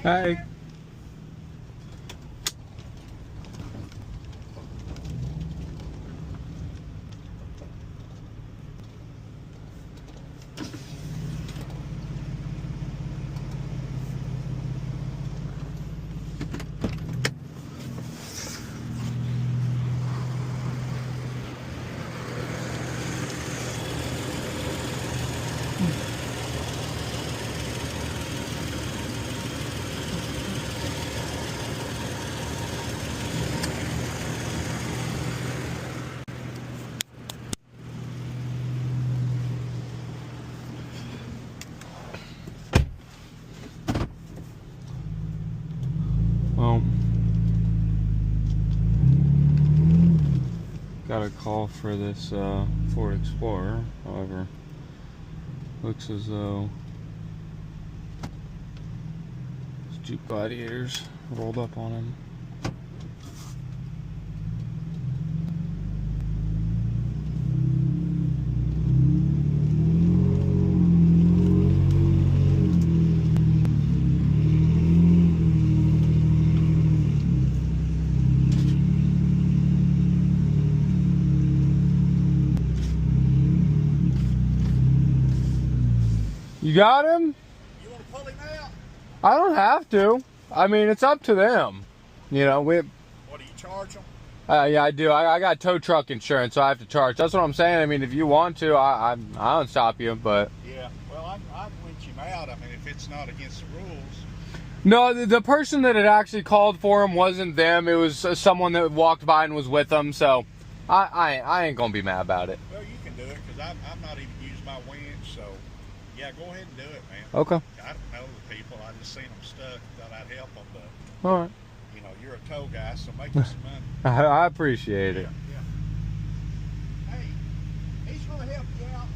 Hey. Well, got a call for this Ford Explorer. However, looks as though this Jeep Gladiator's rolled up on him. You got him? You want to pull him out? I don't have to. I mean, it's up to them. You know, What, do you charge them? yeah, I do. I got tow truck insurance, so I have to charge. That's what I'm saying. I mean, if you want to, I don't stop you, but... Yeah, well, I'd winch him out. I mean, if it's not against the rules. No, the person that had actually called for him wasn't them. It was someone that walked by and was with them, so I ain't gonna be mad about it. Well, you can do it, because I'm not even using my winch, so... Yeah, go ahead and do it, man. Okay. I don't know the people. I just seen them stuck. Thought I'd help them, but... All right. You know, you're a tow guy, so make you some money. I appreciate it. Yeah. Hey, he's going to help you out.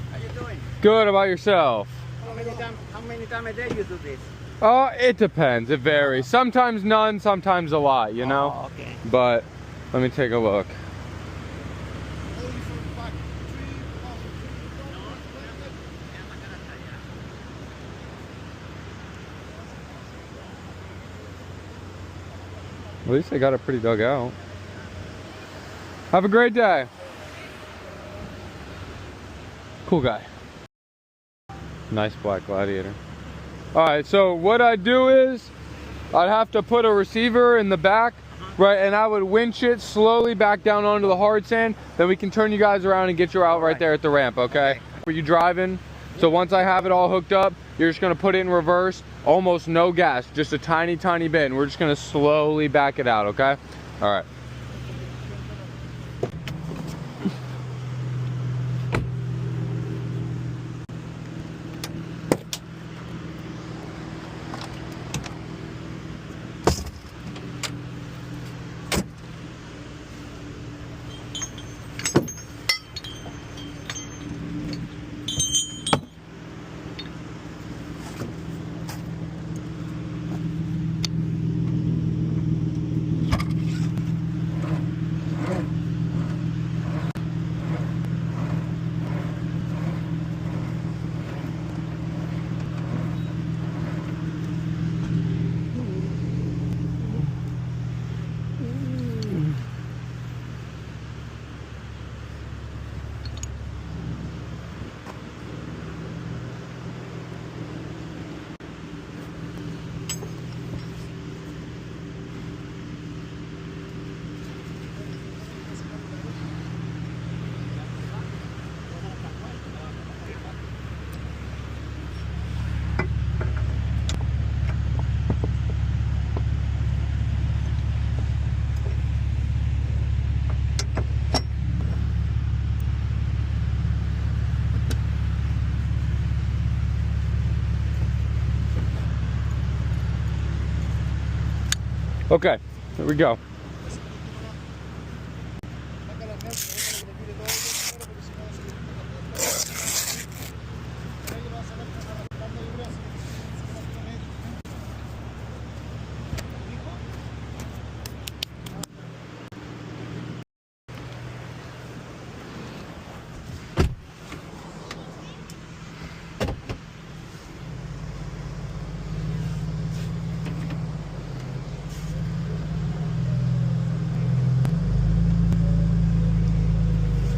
How you doing? Good. About yourself? How many times a day you do this? It depends. It varies. Sometimes none, sometimes a lot, you know? Oh, okay. But let me take a look. At least they got it pretty dug out. Have a great day. Cool guy. Nice black Gladiator. Alright, so what I'd do is I'd have to put a receiver in the back, right, and I would winch it slowly back down onto the hard sand. Then we can turn you guys around and get you out right there at the ramp, okay? Were you driving? So once I have it all hooked up, you're just gonna put it in reverse, almost no gas, just a tiny, tiny bit, and we're just gonna slowly back it out, okay? Alright. Okay, here we go.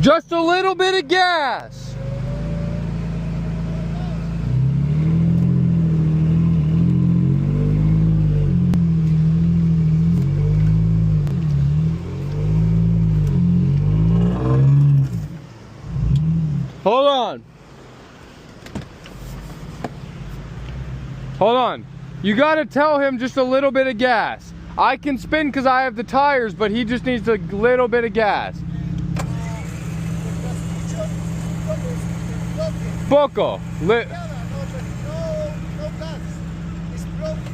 Just a little bit of gas. Hold on. Hold on. You gotta tell him just a little bit of gas. I can spin because I have the tires, but he just needs a little bit of gas. Poco. No gas. It's broken.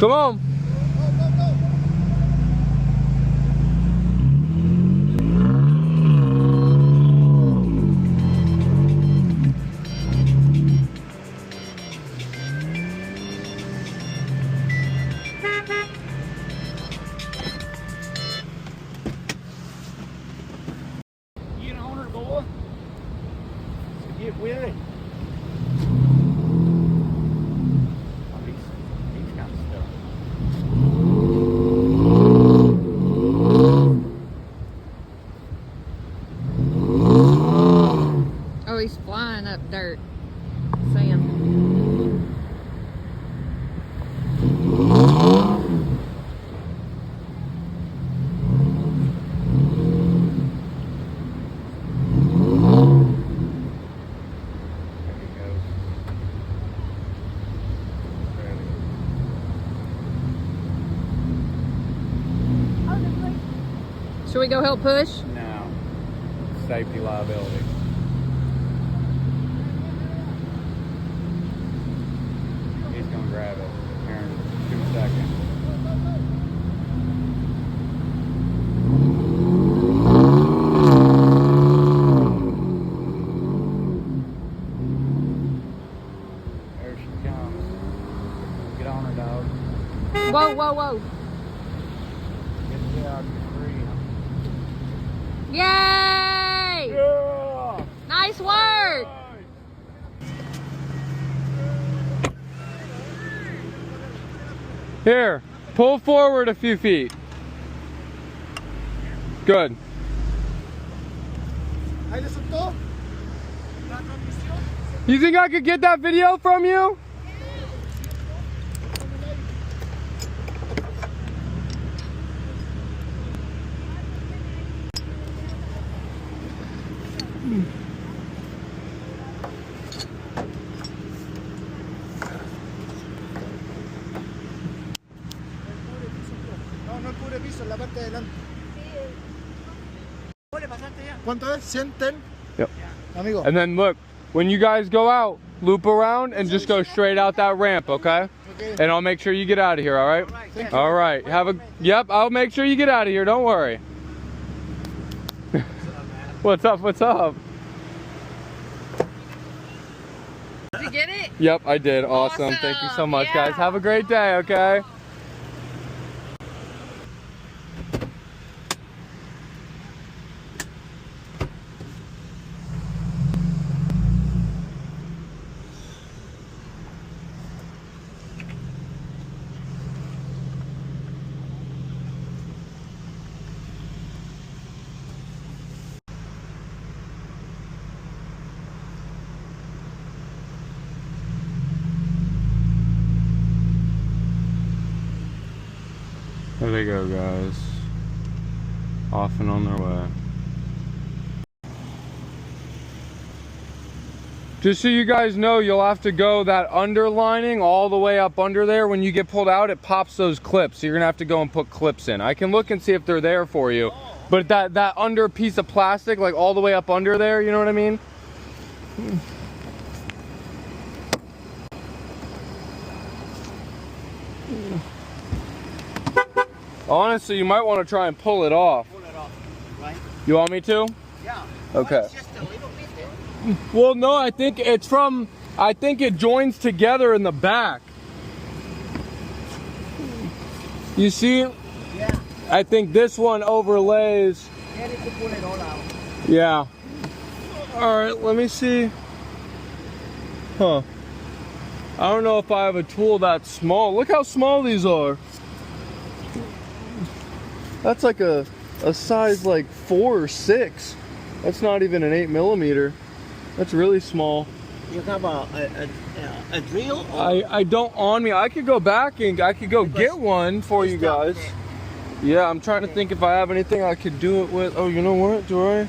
Come on. Get on her, boy. Get with it. He's got stuff. Oh, he's flying up dirt. Sand. Should we go help push? No. Safety liability. He's gonna grab it here in 2 seconds. There she comes. Get on her, dog. Whoa, whoa, whoa. Get out free. Yay! Yeah! Nice work! Here, pull forward a few feet. Good. Ahí le soltó. La transmisión. You think I could get that video from you? No, no cubre piso, en la parte de adelante. ¿Cuánto es? ¿110? Yep. Amigo. And then look, when you guys go out, loop around and just go straight out that ramp, okay? Okay. And I'll make sure you get out of here, all right? All right. Have a, yep, I'll make sure you get out of here. Don't worry. What's up? What's up? Did you get it? Yep, I did. Awesome. Thank you so much, guys. Yeah. Have a great day, okay? There they go, guys. Off and on their way. Just so you guys know, you'll have to go that underlining all the way up under there. When you get pulled out, it pops those clips. So you're gonna have to go and put clips in. I can look and see if they're there for you. But that under piece of plastic, like all the way up under there, you know what I mean? Honestly, you might want to try and pull it off. Pull it off, right? You want me to? Yeah. Okay. Well, it's just a little bit there. Well, no, I think it's from, I think it joins together in the back. You see? Yeah. I think this one overlays. You need to pull it all out. Yeah. All right, let me see. Huh. I don't know if I have a tool that small. Look how small these are. That's like a size like 4 or 6. That's not even an 8mm. That's really small. You have a drill? Or I don't on me. I could go back and I could go get one for you guys. Yeah, I'm trying to think if I have anything I could do it with. Oh, you know what? Do I?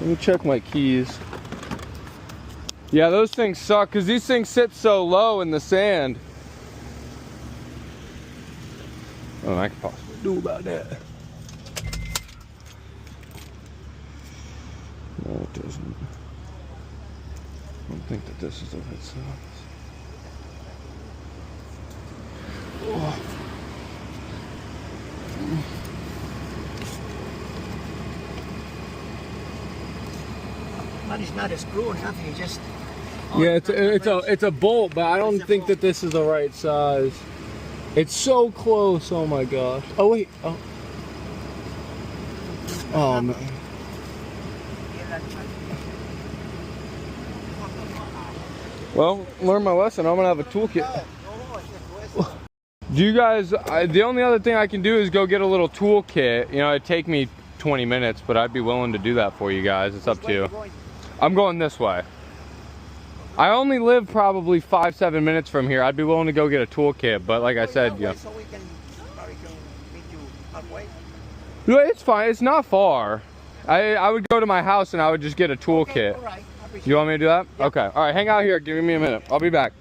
Let me check my keys. Yeah, those things suck because these things sit so low in the sand. Oh, I could possibly do about that. No, it doesn't. I don't think that this is the right size. Oh. But it's not a screw or nothing, it's just... Yeah, it's a bolt, but I don't think that this is the right size. It's so close. Oh my gosh. Oh wait. Oh. Oh man. Well, learn my lesson. I'm gonna have a toolkit. Do you guys? The only other thing I can do is go get a little toolkit. You know, it'd take me 20 minutes, but I'd be willing to do that for you guys. It's up to you. I'm going this way. I only live probably 5-7 minutes from here. I'd be willing to go get a toolkit, but like I said, yeah. So we can meet you halfway? No, it's fine. It's not far. I would go to my house and I would just get a toolkit. Okay, all right. You want me to do that? Yep. Okay. All right. Hang out here. Give me a minute. I'll be back.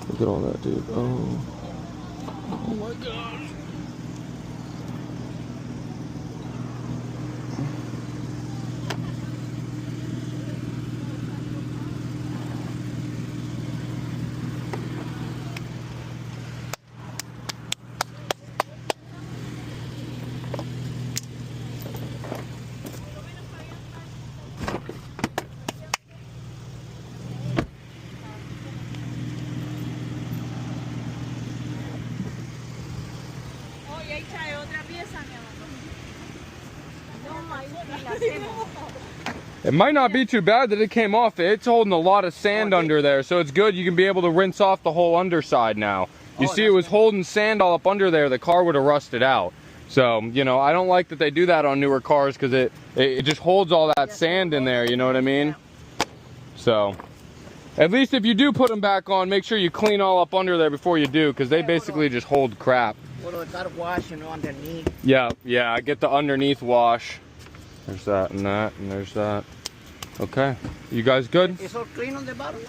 Look at all that, dude. Oh my gosh. It might not be too bad that it came off. It's holding a lot of sand under there, so it's good. You can be able to rinse off the whole underside now. You see, it was holding sand all up under there. The car would have rusted out. So, you know, I don't like that they do that on newer cars because it just holds all that sand in there, you know what I mean? So, at least if you do put them back on, make sure you clean all up under there before you do, because they basically just hold crap. Well, it's got to wash, you know, underneath. Yeah, I get the underneath wash. There's that, and there's that. Okay, you guys good? It's all clean on the bottom?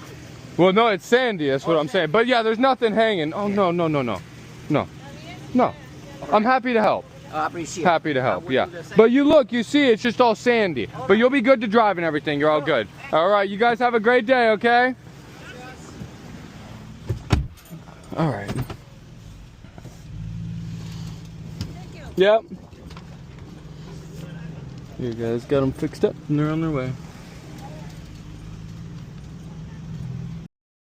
Well, no, it's sandy, that's what I'm saying. But yeah, there's nothing hanging. Oh, no. I'm happy to help. I appreciate it. Happy to help, yeah. But you see, it's just all sandy. But you'll be good to drive and everything. You're all good. All right, you guys have a great day, okay? All right. Yep. You guys got them fixed up and they're on their way.